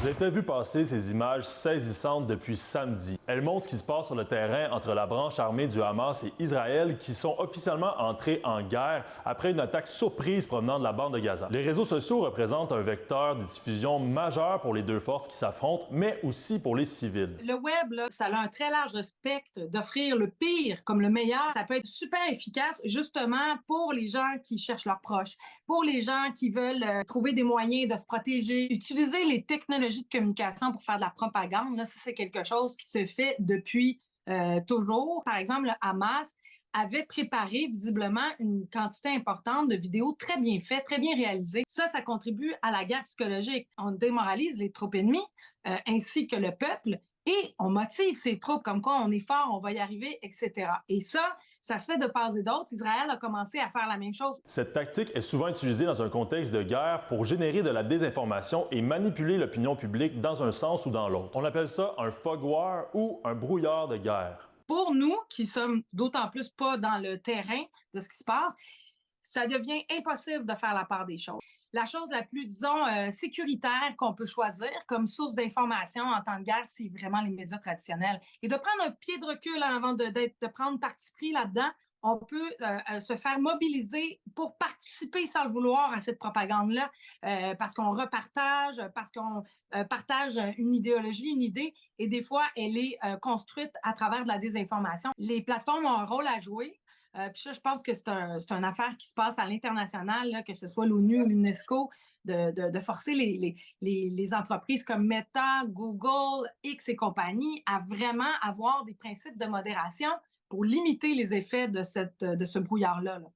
Vous avez peut-être vu passer ces images saisissantes depuis samedi. Elles montrent ce qui se passe sur le terrain entre la branche armée du Hamas et Israël qui sont officiellement entrés en guerre après une attaque surprise provenant de la bande de Gaza. Les réseaux sociaux représentent un vecteur de diffusion majeur pour les deux forces qui s'affrontent, mais aussi pour les civils. Le web, là, ça a un très large spectre d'offrir le pire comme le meilleur. Ça peut être super efficace justement pour les gens qui cherchent leurs proches, pour les gens qui veulent trouver des moyens de se protéger, utiliser les technologies de communication pour faire de la propagande. Là, ça, c'est quelque chose qui se fait depuis toujours. Par exemple, le Hamas avait préparé visiblement une quantité importante de vidéos très bien faites, très bien réalisées. Ça contribue à la guerre psychologique. On démoralise les troupes ennemies ainsi que le peuple et on motive ces troupes comme quoi on est fort, on va y arriver, etc. Et ça se fait de part et d'autre. Israël a commencé à faire la même chose. Cette tactique est souvent utilisée dans un contexte de guerre pour générer de la désinformation et manipuler l'opinion publique dans un sens ou dans l'autre. On appelle ça un fog war ou un brouillard de guerre. Pour nous, qui sommes d'autant plus pas dans le terrain de ce qui se passe, ça devient impossible de faire la part des choses. La chose la plus, disons, sécuritaire qu'on peut choisir comme source d'information en temps de guerre, c'est vraiment les médias traditionnels. Et de prendre un pied de recul avant de prendre parti pris là-dedans, on peut se faire mobiliser pour participer sans le vouloir à cette propagande-là, parce qu'on repartage, parce qu'on partage une idéologie, une idée, et des fois, elle est construite à travers de la désinformation. Les plateformes ont un rôle à jouer. Puis ça, je pense que c'est une affaire qui se passe à l'international, là, que ce soit l'ONU ou l'UNESCO, de forcer les entreprises comme Meta, Google, X et compagnie à vraiment avoir des principes de modération pour limiter les effets de ce brouillard-là. Là.